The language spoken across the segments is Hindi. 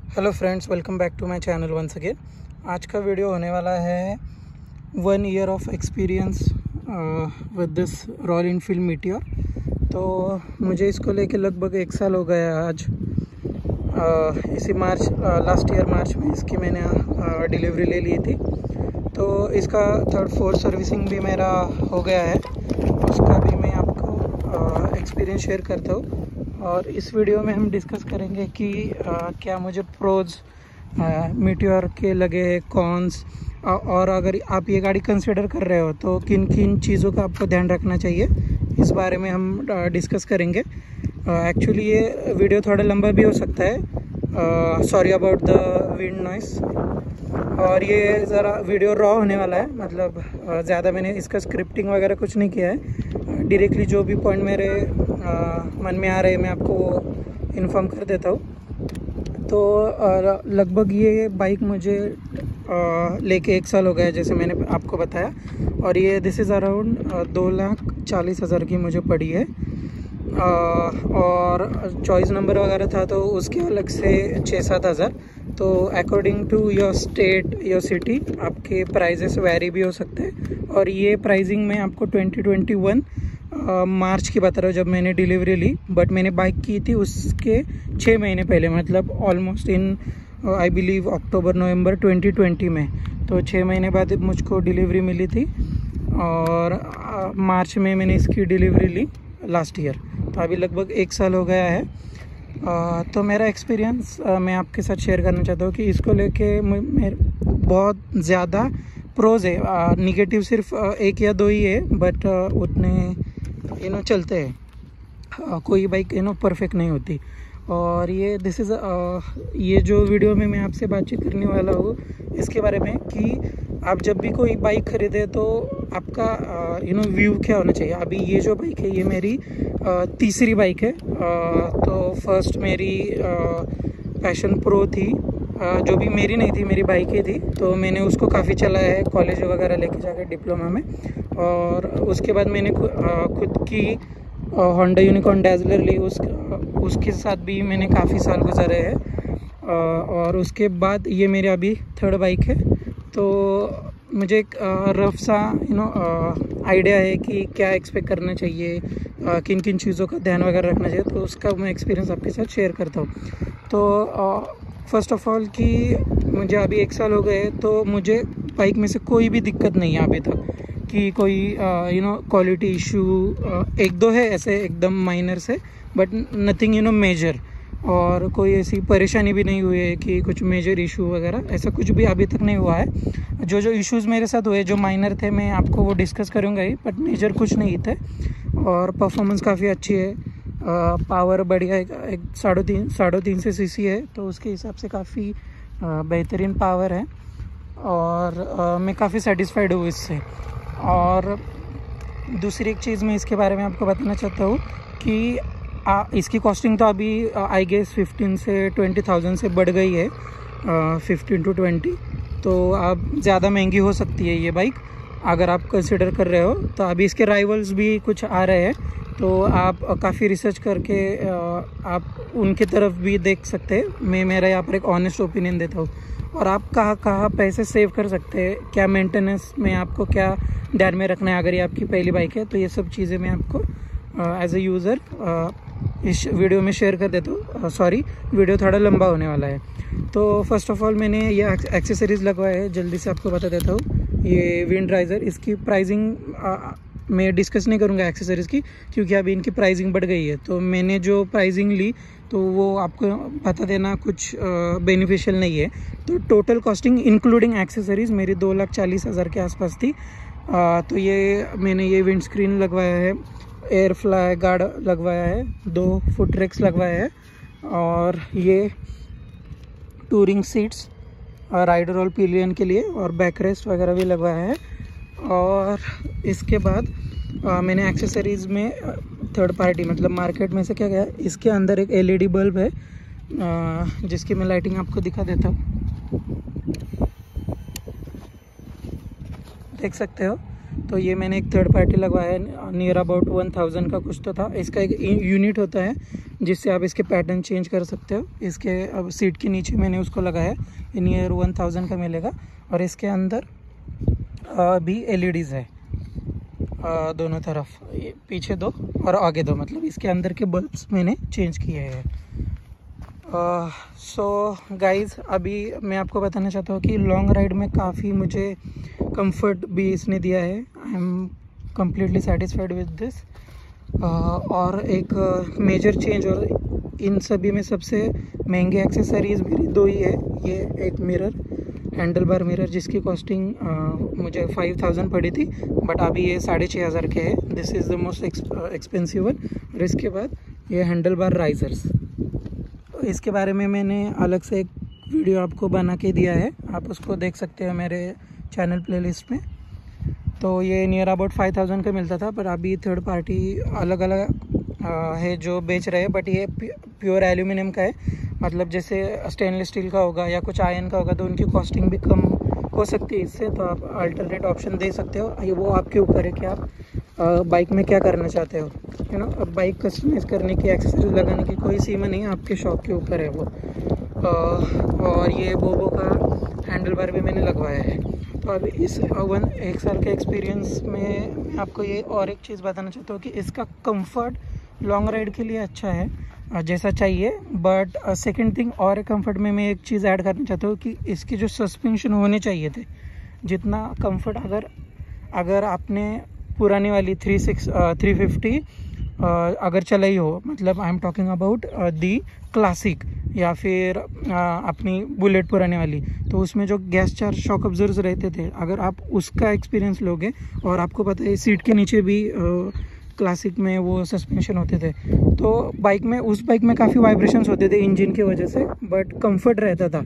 Hello friends, welcome back to my channel once again. आज का वीडियो होने वाला है 1 year of experience with this Royal Enfield Meteor. तो मुझे इसको लेके लगभग 1 साल हो गया आज। इसी लास्ट ईयर मार्च में इसकी मैंने डिलीवरी ले ली थी। तो इसका 3rd-4th सर्विसिंग भी मेरा हो गया है, उसका भी मैं आपको एक्सपीरियंस शेयर करता हूँ। और इस वीडियो में हम डिस्कस करेंगे कि क्या मुझे प्रोज मीटियोर के लगे, कॉन्स, और अगर आप ये गाड़ी कंसिडर कर रहे हो तो किन किन चीज़ों का आपको ध्यान रखना चाहिए, इस बारे में हम डिस्कस करेंगे। एक्चुअली ये वीडियो थोड़ा लंबा भी हो सकता है, sorry about the wind noise. और ये ज़रा वीडियो रॉ होने वाला है, मतलब ज़्यादा मैंने इसका स्क्रिप्टिंग वगैरह कुछ नहीं किया है। डायरेक्टली जो भी पॉइंट मेरे मन में आ रहे हैं मैं आपको इन्फॉर्म कर देता हूँ। तो लगभग ये बाइक मुझे लेके 1 साल हो गया, जैसे मैंने आपको बताया। और ये दिस इज़ अराउंड 2,40,000 की मुझे पड़ी है। और चॉइस नंबर वगैरह था तो उसके अलग से 6-7 हज़ार। तो according to your state, your city, आपके प्राइजेस वेरी भी हो सकते हैं। और ये प्राइसिंग मैं आपको 2021 मार्च की बता रहा हूँ, जब मैंने डिलीवरी ली। बट मैंने बाइक की थी उसके 6 महीने पहले, मतलब ऑलमोस्ट इन आई बिलीव अक्टूबर-नवंबर 2020 में। तो 6 महीने बाद मुझको डिलीवरी मिली थी और मार्च में मैंने इसकी डिलीवरी ली लास्ट ईयर। तो अभी लगभग 1 साल हो गया है। तो मेरा एक्सपीरियंस मैं आपके साथ शेयर करना चाहता हूँ कि इसको लेके मेरे बहुत ज़्यादा प्रोज है। निगेटिव सिर्फ 1 या 2 ही है, बट उतने चलते हैं। कोई बाइक परफेक्ट नहीं होती। और ये ये जो वीडियो में मैं आपसे बातचीत करने वाला हूँ इसके बारे में कि आप जब भी कोई बाइक खरीदे तो आपका व्यू क्या होना चाहिए। अभी ये जो बाइक है ये मेरी तीसरी बाइक है। तो फर्स्ट मेरी पैशन प्रो थी, जो भी मेरी नहीं थी, मेरी बाइक ही थी। तो मैंने उसको काफ़ी चलाया है कॉलेज वगैरह लेके जाकर डिप्लोमा में। और उसके बाद मैंने खुद की होंडा यूनिकॉर्न डैज़लर ली, उसके साथ भी मैंने काफ़ी साल गुजारे हैं। और उसके बाद ये मेरी अभी 3rd बाइक है। तो मुझे एक रफ सा आइडिया है कि क्या एक्सपेक्ट करना चाहिए, किन किन चीज़ों का ध्यान वगैरह रखना चाहिए। तो उसका मैं एक्सपीरियंस आपके साथ शेयर करता हूँ। तो फर्स्ट ऑफ ऑल कि मुझे अभी 1 साल हो गए, तो मुझे बाइक में से कोई भी दिक्कत नहीं है अभी तक कि कोई क्वालिटी इशू 1-2 है ऐसे एकदम माइनर से, बट नथिंग मेजर। और कोई ऐसी परेशानी भी नहीं हुई है कि कुछ मेजर इशू वगैरह, ऐसा कुछ भी अभी तक नहीं हुआ है। जो इश्यूज़ मेरे साथ हुए जो माइनर थे मैं आपको वो डिस्कस करूँगा ही, बट मेजर कुछ नहीं थे। और परफॉर्मेंस काफ़ी अच्छी है, पावर बढ़िया है, एक 3.5 सीसी है, तो उसके हिसाब से काफ़ी बेहतरीन पावर है। और मैं काफ़ी सेटिस्फाइड हूँ इससे। और दूसरी एक चीज़ मैं इसके बारे में आपको बताना चाहता हूँ कि इसकी कॉस्टिंग तो अभी आई गेस 15 से 20,000 से बढ़ गई है, 15 to 20। तो अब ज़्यादा महंगी हो सकती है ये बाइक अगर आप कंसिडर कर रहे हो। तो अभी इसके राइवल्स भी कुछ आ रहे हैं, तो आप काफ़ी रिसर्च करके आप उनकी तरफ भी देख सकते हैं। मैं मेरा यहाँ पर एक ऑनेस्ट ओपिनियन देता हूँ। और आप कहाँ पैसे सेव कर सकते हैं, क्या मेंटेनेंस में आपको क्या ध्यान में रखना है अगर ये आपकी पहली बाइक है, तो ये सब चीज़ें मैं आपको एज ए यूज़र इस वीडियो में शेयर कर देता हूँ। सॉरी, वीडियो थोड़ा लंबा होने वाला है। तो फर्स्ट ऑफ ऑल मैंने ये एक्सेसरीज़ लगवाए हैं, जल्दी से आपको बता देता हूँ। ये विंड राइज़र, इसकी प्राइसिंग मैं डिस्कस नहीं करूँगा एक्सेसरीज़ की, क्योंकि अभी इनकी प्राइसिंग बढ़ गई है। तो मैंने जो प्राइसिंग ली तो वो आपको बता देना कुछ बेनिफिशियल नहीं है। तो टोटल कॉस्टिंग इंक्लूडिंग एक्सेसरीज़ मेरी 2,40,000 के आसपास थी। तो ये मैंने ये विंड स्क्रीन लगवाया है, एयर फ्लाई गार्ड लगवाया है, 2 फुट रेक्स लगवाया है, और ये टूरिंग सीट्स राइडर और पिलियन के लिए, और बैक रेस्ट वगैरह भी लगवाया है। और इसके बाद मैंने एक्सेसरीज़ में 3rd पार्टी, मतलब मार्केट में से क्या गया, इसके अंदर एक LED बल्ब है, जिसकी मैं लाइटिंग आपको दिखा देता हूँ, देख सकते हो। तो ये मैंने एक 3rd पार्टी लगवाया है, नियर अबाउट 1,000 का कुछ तो था। इसका एक यूनिट होता है जिससे आप इसके पैटर्न चेंज कर सकते हो। इसके अब सीट के नीचे मैंने उसको लगाया, नियर 1000 का मिलेगा। और इसके अंदर भी एलईडीज़ है दोनों तरफ, पीछे 2 और आगे 2, मतलब इसके अंदर के बल्ब्स मैंने चेंज किए हैं। सो गाइज़, अभी मैं आपको बताना चाहता हूँ कि लॉन्ग राइड में काफ़ी मुझे कंफर्ट भी इसने दिया है। I am completely satisfied with this. और एक मेजर चेंज, और इन सभी में सबसे महंगे एक्सेसरीज़ मेरी 2 ही है। ये एक मिरर, हैंडल बार मिरर, जिसकी कॉस्टिंग मुझे 5000 पड़ी थी, बट अभी ये 6500 के है। This is the most expensive one. और इसके बाद ये हैंडल बार राइजर्स, तो इसके बारे में मैंने अलग से एक वीडियो आपको बना के दिया है, आप उसको देख सकते हो मेरे चैनल प्लेलिस्ट में। तो ये नियर अबाउट 5000 का मिलता था, पर अभी थर्ड पार्टी अलग अलग है जो बेच रहे हैं, बट ये प्योर एल्यूमिनियम का है। मतलब जैसे स्टेनलेस स्टील का होगा या कुछ आयरन का होगा तो उनकी कॉस्टिंग भी कम हो सकती है इससे, तो आप अल्टरनेट ऑप्शन दे सकते हो। ये वो आपके ऊपर है कि आप बाइक में क्या करना चाहते हो, यू नो। अब बाइक कस्टमाइज़ करने की, एक्सेसरीज लगाने की कोई सीमा नहीं है, आपके शौक के ऊपर है वो। और ये बोबो का हैंडल बार भी मैंने लगवाया है। तो अब इस 1 साल के एक्सपीरियंस में मैं आपको ये और एक चीज़ बताना चाहता हूँ कि इसका कंफर्ट लॉन्ग राइड के लिए अच्छा है, जैसा चाहिए। बट सेकंड थिंग, और कंफर्ट में मैं एक चीज़ ऐड करना चाहता हूँ कि इसके जो सस्पेंशन होने चाहिए थे, जितना कंफर्ट अगर आपने पुरानी वाली 350 अगर चलाई हो, मतलब I am talking about the classic या फिर अपनी बुलेट पुराने वाली, तो उसमें जो गैस चार्ज शॉक अब्जर्वर्स रहते थे, अगर आप उसका एक्सपीरियंस लोगे, और आपको पता है सीट के नीचे भी क्लासिक में वो सस्पेंशन होते थे, तो उस बाइक में काफ़ी वाइब्रेशंस होते थे इंजन की वजह से, बट कंफर्ट रहता था।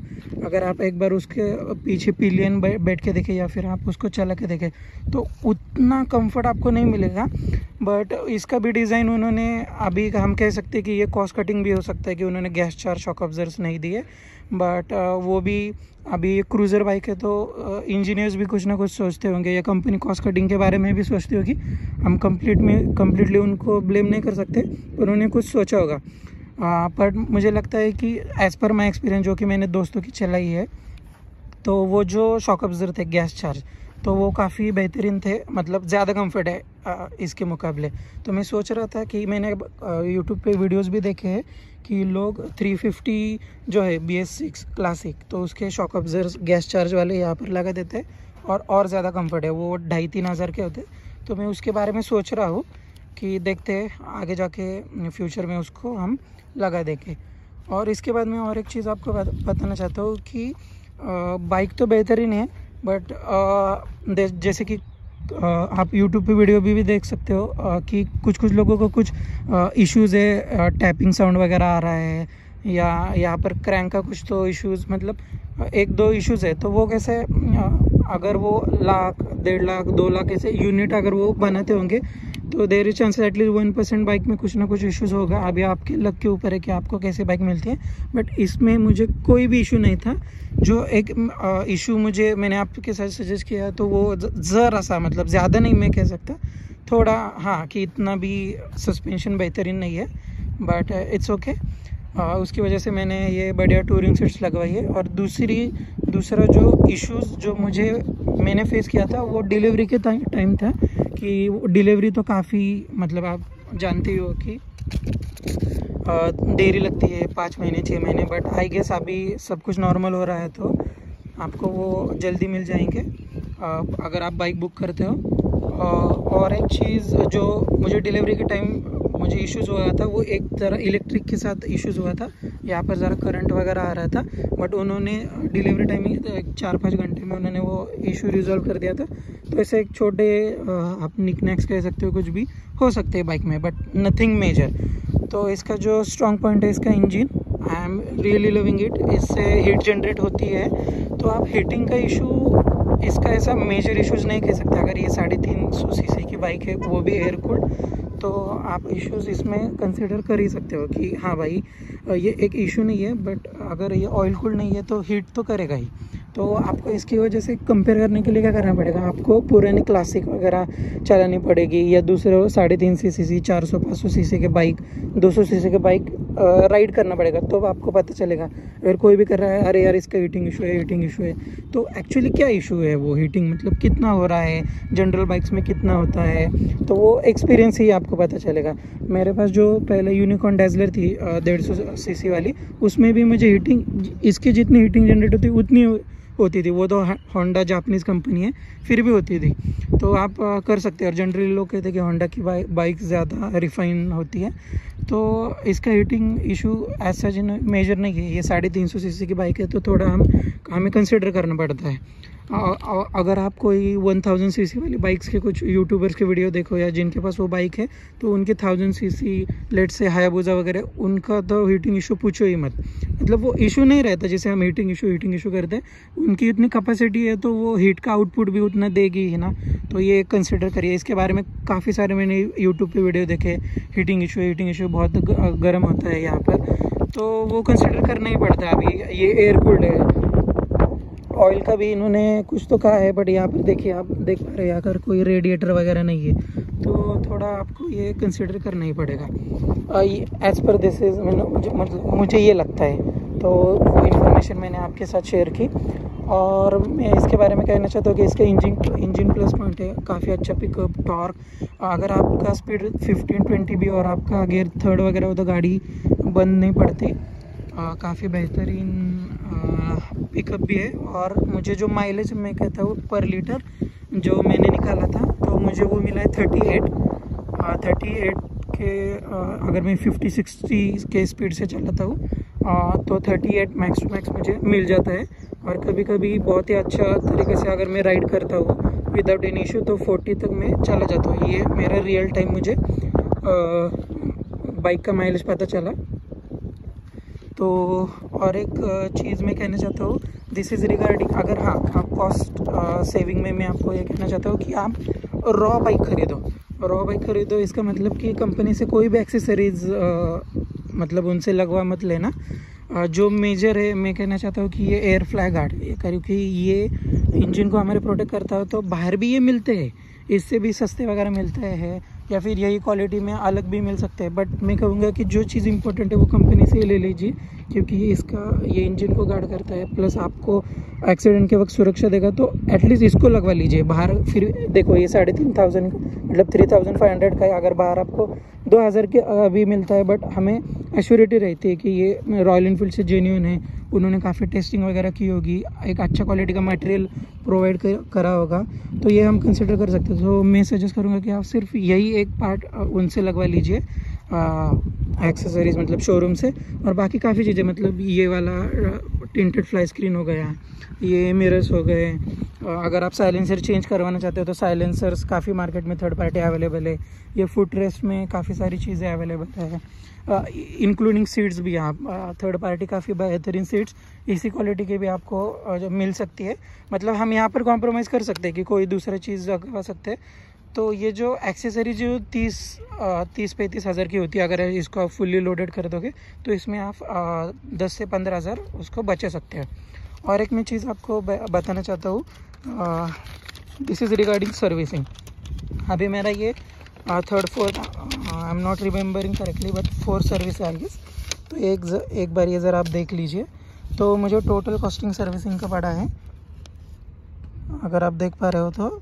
अगर आप एक बार उसके पीछे पिलियन बैठ के देखें या फिर आप उसको चला के देखें तो उतना कंफर्ट आपको नहीं मिलेगा। बट इसका भी डिज़ाइन उन्होंने, अभी हम कह सकते हैं कि ये कॉस्ट कटिंग भी हो सकता है कि उन्होंने गैस चार्ज शॉक अब्जर्वर्स नहीं दिए, बट वो भी अभी क्रूज़र बाइक है तो इंजीनियर्स भी कुछ ना कुछ सोचते होंगे, या कंपनी कॉस्ट कटिंग के बारे में भी सोचती होगी। हम कम्प्लीटली उनको ब्लेम नहीं कर सकते, पर उन्होंने कुछ सोचा होगा। पर मुझे लगता है कि एज़ पर माई एक्सपीरियंस, जो कि मैंने दोस्तों की चलाई है, तो वो जो शॉक अब्जर्वर थे गैस चार्ज, तो वो काफ़ी बेहतरीन थे, मतलब ज़्यादा कंफर्ट है इसके मुकाबले। तो मैं सोच रहा था कि मैंने यूट्यूब पे वीडियोस भी देखे हैं कि लोग 350 जो है BS6 क्लासिक, तो उसके शॉक अब्जर्वर्स गैस चार्ज वाले यहाँ पर लगा देते हैं, और ज़्यादा कंफर्ट है, वो 2500-3000 के होते। तो मैं उसके बारे में सोच रहा हूँ कि देखते हैं आगे जाके फ्यूचर में उसको हम लगा देंगे। और इसके बाद मैं और एक चीज़ आपको बताना चाहता हूँ कि बाइक तो बेहतरीन है, बट जैसे कि आप YouTube पे वीडियो भी देख सकते हो कि कुछ लोगों को कुछ इश्यूज़ है, टैपिंग साउंड वगैरह आ रहा है, या यहाँ पर क्रैंक का कुछ तो इश्यूज़, मतलब 1-2 इश्यूज़ है। तो वो कैसे, अगर वो 1,00,000, 1.5 लाख, 2 लाख ऐसे यूनिट अगर वो बनाते होंगे, तो there is chances at least 1% bike में कुछ ना कुछ इश्यूज़ होगा। अभी आपके लक के ऊपर है कि आपको कैसे बाइक मिलती है, बट इसमें मुझे कोई भी इशू नहीं था। जो एक इशू मैंने आपके साथ सजेस्ट किया, तो वो ज़रा सा, मतलब ज़्यादा नहीं मैं कह सकता, थोड़ा, हाँ, कि इतना भी सस्पेंशन बेहतरीन नहीं है, बट इट्स ओके। उसकी वजह से मैंने ये बढ़िया टूरिंग सीट्स लगवाई है। और दूसरा जो इश्यूज़ जो मैंने फेस किया था, वो डिलीवरी के टाइम था कि डिलीवरी तो काफ़ी, मतलब आप जानते ही हो कि देरी लगती है, 5 महीने 6 महीने, बट आई गेस अभी सब कुछ नॉर्मल हो रहा है, तो आपको वो जल्दी मिल जाएंगे अगर आप बाइक बुक करते हो। और एक चीज़ जो मुझे डिलीवरी के टाइम मुझे इश्यूज़ हुआ था, वो एक ज़रा इलेक्ट्रिक के साथ इश्यूज़ हुआ था, यहाँ पर ज़रा करंट वगैरह आ रहा था, बट उन्होंने डिलीवरी टाइम ही 4-5 घंटे में उन्होंने वो इशू रिजॉल्व कर दिया था। तो ऐसे एक छोटे आप निकनैक्स कह सकते हो, कुछ भी हो सकते हैं बाइक में, बट नथिंग मेजर। तो इसका जो स्ट्रॉन्ग पॉइंट है इसका engine, I am really loving it. इससे हीट जनरेट होती है, तो आप हीटिंग का इशू, इसका ऐसा मेजर इश्यूज़ नहीं कह सकते। अगर ये 350 cc की बाइक है, वो भी एयर कूल्ड, तो आप इश्यूज़ इसमें कंसिडर कर ही सकते हो कि हाँ भाई ये एक इशू नहीं है, बट अगर ये ऑयल कूल्ड नहीं है तो हीट तो करेगा ही। तो आपको इसकी वजह से कंपेयर करने के लिए क्या करना पड़ेगा, आपको पुरानी क्लासिक वगैरह चलानी पड़ेगी या दूसरे 350 सीसी 400-500 सीसी के बाइक, 200 सीसी के बाइक राइड करना पड़ेगा, तो आपको पता चलेगा। अगर कोई भी कर रहा है अरे यार इसका हीटिंग इशू है, तो एक्चुअली क्या इशू है, वो हीटिंग मतलब कितना हो रहा है, जनरल बाइक्स में कितना होता है, तो वो एक्सपीरियंस ही आपको पता चलेगा। मेरे पास जो पहले यूनिकॉर्न डैज़लर थी 150 सीसी वाली, उसमें भी मुझे हीटिंग इसकी जितनी हीटिंग जनरेट होती उतनी होती थी। वो तो होंडा जापानीज़ कंपनी है, फिर भी होती थी। तो आप कर सकते हैं। और जनरली लोग कहते हैं कि होंडा की बाइक ज़्यादा रिफाइन होती है, तो इसका हीटिंग इशू ऐसा मेजर नहीं है। ये 350 सीसी की बाइक है, तो थोड़ा हमें कंसिडर करना पड़ता है। अगर आप कोई 1000 सीसी वाली बाइक्स के कुछ यूट्यूबर्स के वीडियो देखो या जिनके पास वो बाइक है, तो उनके 1000 सीसी लेट से हायाबुसा वगैरह, उनका तो हीटिंग इशू पूछो ही मत। मतलब वो इशू नहीं रहता जैसे हम हीटिंग इशू करते हैं। उनकी इतनी कैपेसिटी है तो वो हीट का आउटपुट भी उतना देगी ही ना, तो ये कंसिडर करिए। इसके बारे में काफ़ी सारे मैंने यूट्यूब पे वीडियो देखे, हीटिंग इशू बहुत गर्म होता है यहाँ पर, तो वो कंसिडर करना ही पड़ता है। अभी ये एयर कूल्ड है, ऑयल का भी इन्होंने कुछ तो कहा है, बट यहाँ पर देखिए, आप देख पा रहे हैं यहाँ पर कोई रेडिएटर वगैरह नहीं है, तो थोड़ा आपको ये कंसिडर करना ही पड़ेगा। एज़ पर दिस इज़ मुझे ये लगता है, तो वो इन्फॉर्मेशन मैंने आपके साथ शेयर की। और मैं इसके बारे में कहना चाहता हूँ कि इसका इंजन प्लस पॉइंट है, काफ़ी अच्छा पिकअप, टॉर्क। अगर आपका स्पीड 15-20 भी और आपका गियर थर्ड वगैरह हो तो गाड़ी बंद नहीं पड़ती। काफ़ी बेहतरीन पिकअप भी है। और मुझे जो माइलेज मैं कहता हूँ पर लीटर जो मैंने निकाला था, तो मुझे वो मिला है 38 के। अगर मैं 50-60 के स्पीड से चलाता हूँ तो 38 मैक्स टू मैक्स मुझे मिल जाता है। और कभी कभी बहुत ही अच्छा तरीके से अगर मैं राइड करता हूँ विदाउट एनी इशू, तो 40 तक मैं चला जाता हूँ। ये मेरा रियल टाइम मुझे बाइक का माइलेज पता चला। तो और एक चीज़ मैं कहना चाहता हूँ, दिस इज़ रिगार्डिंग, अगर हाँ आप कॉस्ट सेविंग में मैं आपको ये कहना चाहता हूँ कि आप रॉ बाइक खरीदो। इसका मतलब कि कंपनी से कोई भी एक्सेसरीज़ मतलब उनसे लगवा मत लेना। जो मेजर है, मैं कहना चाहता हूँ कि ये एयर फ्लाई गार्ड, क्योंकि ये इंजन को हमारे प्रोटेक्ट करता है। तो बाहर भी ये मिलते हैं, इससे भी सस्ते वगैरह मिलते हैं, या फिर यही क्वालिटी में अलग भी मिल सकते हैं। बट मैं कहूँगा कि जो चीज़ इंपॉर्टेंट है वो कंपनी से ले लीजिए, क्योंकि ये इंजन को गार्ड करता है, प्लस आपको एक्सीडेंट के वक्त सुरक्षा देगा। तो एटलीस्ट इसको लगवा लीजिए। बाहर फिर देखो, ये 3500 मतलब 3500 का है। अगर बाहर आपको 2000 के अभी मिलता है, बट हमें एश्योरिटी रहती है कि ये रॉयल एनफील्ड से जेन्युइन है, उन्होंने काफ़ी टेस्टिंग वगैरह की होगी, एक अच्छा क्वालिटी का मटेरियल प्रोवाइड करा होगा, तो ये हम कंसिडर कर सकते हैं। तो मैं सजेस्ट करूँगा कि आप सिर्फ यही एक पार्ट उनसे लगवा लीजिए, एक्सेसरीज़ मतलब शोरूम से। और बाकी काफ़ी चीज़ें, मतलब ये वाला टिंटेड फ्लाई स्क्रीन हो गया, ये मिरर्स हो गए। अगर आप साइलेंसर चेंज करवाना चाहते हो तो साइलेंसर्स काफ़ी मार्केट में थर्ड पार्टी अवेलेबल है। ये फुट रेस्ट में काफ़ी सारी चीज़ें अवेलेबल है, इंक्लूडिंग सीट्स भी। आप थर्ड पार्टी काफ़ी बेहतरीन सीट्स इसी क्वालिटी के भी आपको जो मिल सकती है। मतलब हम यहाँ पर कॉम्प्रोमाइज़ कर सकते हैं कि कोई दूसरा चीज़ लगवा सकते हैं। तो ये जो एक्सेसरी जो 30-35 हज़ार की होती है, अगर इसको आप फुल्ली लोडेड कर दोगे तो इसमें आप 10 से 15 हज़ार उसको बचा सकते हैं। और एक मैं चीज़ आपको बताना चाहता हूँ, दिस इज़ रिगार्डिंग सर्विसिंग। अभी मेरा ये 3rd-4th I am not remembering correctly, but 4 service I guess. तो एक बार ये ज़रा आप देख लीजिए, तो मुझे टोटल कॉस्टिंग सर्विसिंग का पड़ा है, अगर आप देख पा रहे हो तो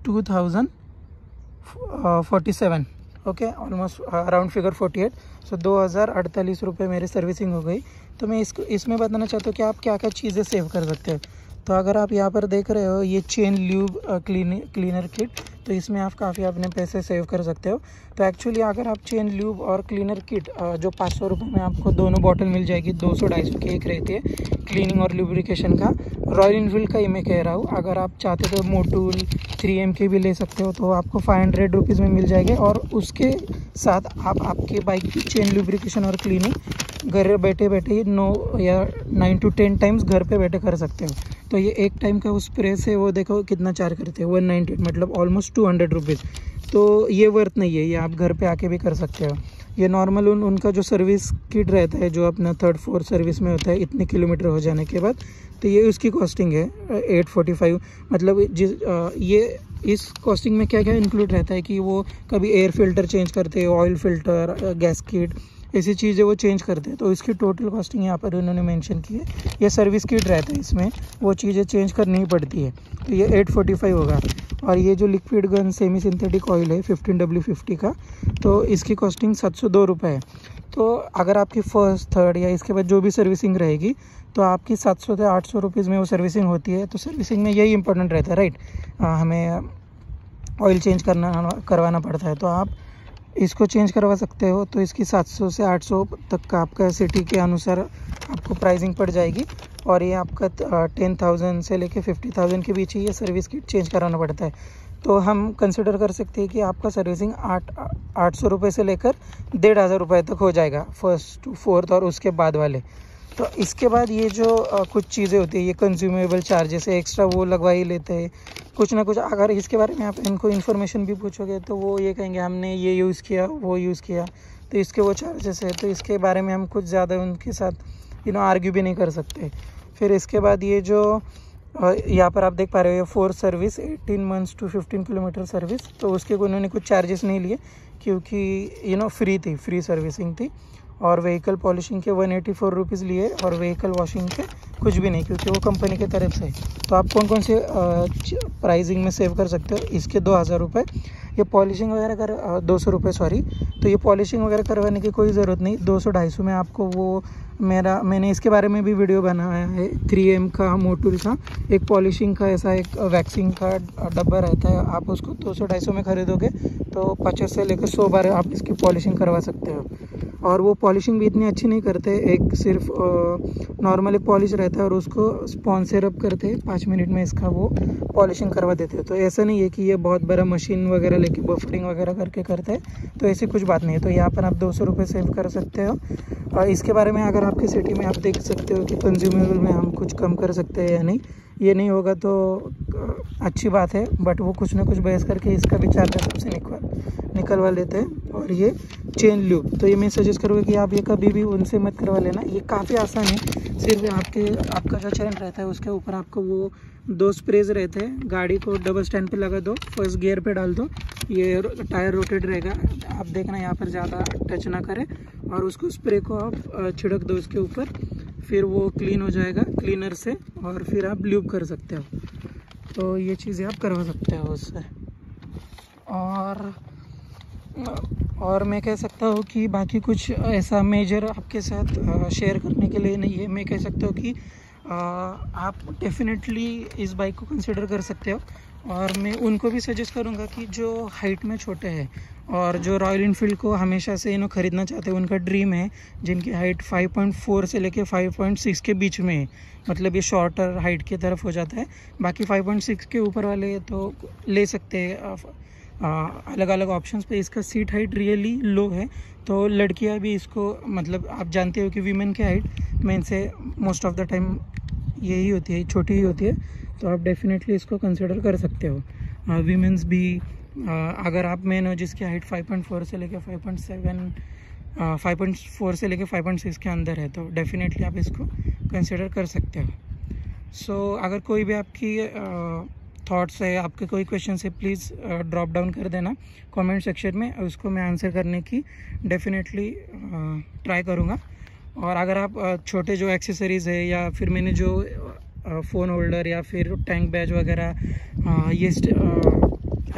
2047, ओके, ऑलमोस्ट अराउंड फिगर 48। सो 2048 रुपये मेरी सर्विसिंग हो गई। तो मैं इसमें बताना चाहता हूँ कि आप क्या क्या चीज़ें सेव कर सकते हैं। तो अगर आप यहाँ पर देख रहे हो ये चेन ल्यूब क्लीनर किट, तो इसमें आप काफ़ी अपने पैसे सेव कर सकते हो। तो एक्चुअली अगर आप चेन ल्यूब और क्लीनर किट जो 500 रुपये में आपको दोनों बॉटल मिल जाएगी, 200-250 की एक रहती है क्लीनिंग और लुब्रिकेशन का, रॉयल एनफील्ड का ही मैं कह रहा हूँ। अगर आप चाहते तो मोटूल 3M के भी ले सकते हो, तो आपको 500 रुपीज़ में मिल जाएंगे। और उसके साथ आप आपके बाइक की चेन लुब्रिकेशन और क्लीनिंग घर बैठे बैठे 9 या 9 to 10 टाइम्स घर पे बैठे कर सकते हो। तो ये एक टाइम का उस प्रेस है, वो देखो कितना चार्ज करते हैं, 198, मतलब ऑलमोस्ट 200 रुपीज़। तो ये वर्थ नहीं है, ये आप घर पे आके भी कर सकते हो। ये नॉर्मल उनका जो सर्विस किट रहता है जो अपना 3rd 4th सर्विस में होता है इतने किलोमीटर हो जाने के बाद, तो ये उसकी कॉस्टिंग है 845। मतलब ये इस कॉस्टिंग में क्या क्या इंक्लूड रहता है कि वो कभी एयर फिल्टर चेंज करते हैं, ऑयल फिल्टर, गैस किट, ऐसी चीज़ें वो चेंज करते हैं। तो इसकी टोटल कॉस्टिंग यहाँ पर उन्होंने मेंशन की है। ये सर्विस किट रहता है, इसमें वो चीज़ें चेंज करनी ही पड़ती है, तो ये 845 होगा। और ये जो liquid gun semi synthetic oil है 15W50 का, तो इसकी कॉस्टिंग 702 रुपये है। तो अगर आपकी 1st 3rd या इसके बाद जो भी सर्विसिंग रहेगी तो आपकी 700 से 800 रुपीज़ में वो सर्विसिंग होती है। तो सर्विसिंग में यही इंपॉर्टेंट रहता है, राइट, हमें ऑयल चेंज करवाना पड़ता है, तो आप इसको चेंज करवा सकते हो। तो इसकी 700 से 800 तक का आपका सिटी के अनुसार आपको प्राइसिंग पड़ जाएगी। और ये आपका 10,000 से लेके 50,000 के बीच ही ये सर्विस किट चेंज कराना पड़ता है। तो हम कंसिडर कर सकते हैं कि आपका सर्विसिंग 800 रुपये से लेकर 1,500 रुपये तक हो जाएगा 1st to 4th और उसके बाद वाले। तो इसके बाद ये जो कुछ चीज़ें होती है, ये कंज्यूमेबल चार्जेस है, एक्स्ट्रा वो लगवा ही लेते हैं कुछ ना कुछ। अगर इसके बारे में आप इनको इन्फॉर्मेशन भी पूछोगे तो वो ये कहेंगे हमने ये यूज़ किया, वो यूज़ किया, तो इसके वो चार्जेस है। तो इसके बारे में हम कुछ ज़्यादा उनके साथ आर्ग्यू भी नहीं कर सकते। फिर इसके बाद ये जो यहाँ पर आप देख पा रहे हो 4 service 18 months to 15 kilometre service, तो उसके उन्होंने कुछ चार्जेस नहीं लिए क्योंकि फ्री सर्विसिंग थी। और व्हीकल पॉलिशिंग के 184 रुपीज़ लिए और व्हीकल वॉशिंग के कुछ भी नहीं, क्योंकि वो कंपनी की तरफ से। तो आप कौन कौन से प्राइसिंग में सेव कर सकते हो, इसके 2,000 रुपये। ये पॉलिशिंग वगैरह 200 रुपये, सॉरी। तो ये पॉलिशिंग वगैरह करवाने की कोई ज़रूरत नहीं, 200-250 में आपको वो मैंने इसके बारे में भी वीडियो बनाया है। 3M का मोटूल का एक पॉलिशिंग का ऐसा एक वैक्सिंग का डब्बा रहता है, आप उसको 200-250 में ख़रीदोगे तो 50 से लेकर 100 बार आप इसकी पॉलिशिंग करवा सकते हो। और वो पॉलिशिंग भी इतनी अच्छी नहीं करते, एक सिर्फ नॉर्मल एक पॉलिश रहता है और उसको स्पॉन्ज से रब करते हैं, 5 मिनट में इसका वो पॉलिशिंग करवा देते हैं। तो ऐसा नहीं है कि ये बहुत बड़ा मशीन वगैरह लेके बफरिंग वगैरह करके करते हैं, तो ऐसी कुछ बात नहीं है। तो यहाँ पर आप 200 रुपये सेव कर सकते हो। और इसके बारे में अगर आपकी सिटी में आप देख सकते हो कि कंज्यूमेबल में हम कुछ कम कर सकते हैं या नहीं, ये नहीं होगा तो अच्छी बात है, बट वो कुछ ना कुछ बहस करके इसका भी चार्जर सबसे निकलवा लेते हैं। और ये चेन लूप, तो ये मैं सजेस्ट करूँगा कि आप ये कभी भी उनसे मत करवा लेना, ये काफ़ी आसान है। सिर्फ आपका जो चेन रहता है उसके ऊपर आपको वो 2 स्प्रेज रहते हैं, गाड़ी को डबल स्टैंड पे लगा दो, फर्स्ट गियर पे डाल दो, ये टायर रोटेट रहेगा, आप देखना यहाँ पर ज़्यादा टच ना करे, और उसको स्प्रे को आप छिड़क दो उसके ऊपर, फिर वो क्लीन हो जाएगा क्लीनर से, और फिर आप लूप कर सकते हो। तो ये चीज़ें आप करवा सकते हो उससे। और मैं कह सकता हूँ कि बाकी कुछ ऐसा मेजर आपके साथ शेयर करने के लिए नहीं है। मैं कह सकता हूँ कि आप डेफिनेटली इस बाइक को कंसिडर कर सकते हो। और मैं उनको भी सजेस्ट करूँगा कि जो हाइट में छोटे हैं और जो रॉयल इनफील्ड को हमेशा से ख़रीदना चाहते हैं, उनका ड्रीम है, जिनकी हाइट 5.4 से लेके 5.6 के बीच में है, मतलब ये शॉर्टर हाइट की तरफ हो जाता है। बाकी 5.6 के ऊपर वाले तो ले सकते हैं अलग अलग ऑप्शंस पे। इसका सीट हाइट रियली लो है, तो लड़कियां भी इसको, मतलब आप जानते हो कि वीमेन की हाइट मेन से मोस्ट ऑफ द टाइम यही होती है, छोटी ही होती है, तो आप डेफिनेटली इसको कंसिडर कर सकते हो। वीमेंस भी अगर आप मेन हो जिसकी हाइट 5.4 से लेकर 5.4 से लेकर 5.6 के अंदर है, तो डेफिनेटली आप इसको कंसिडर कर सकते हो। सो अगर कोई भी आपकी थॉट्स है, आपके कोई क्वेश्चन है, प्लीज़ ड्रॉप डाउन कर देना कमेंट सेक्शन में, उसको मैं आंसर करने की डेफिनेटली ट्राई करूँगा। और अगर आप छोटे जो एक्सेसरीज़ है या फिर मैंने जो फ़ोन होल्डर या फिर टैंक बैज वगैरह, ये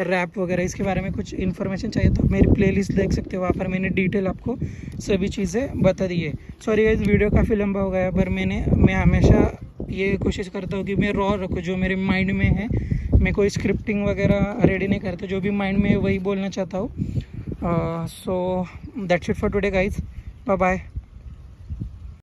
रैप वगैरह, इसके बारे में कुछ इन्फॉर्मेशन चाहिए तो मेरी प्लेलिस्ट देख सकते हो, वहाँ पर मैंने डिटेल आपको सभी चीज़ें बता दी है। सॉरी इस वीडियो काफ़ी लंबा हो गया, पर मैं हमेशा ये कोशिश करता हूँ कि मैं रॉ रखूँ, जो मेरे माइंड में है। मैं कोई स्क्रिप्टिंग वगैरह रेडी नहीं करता, जो भी माइंड में है वही बोलना चाहता हूँ। So that's it for today guys, bye bye.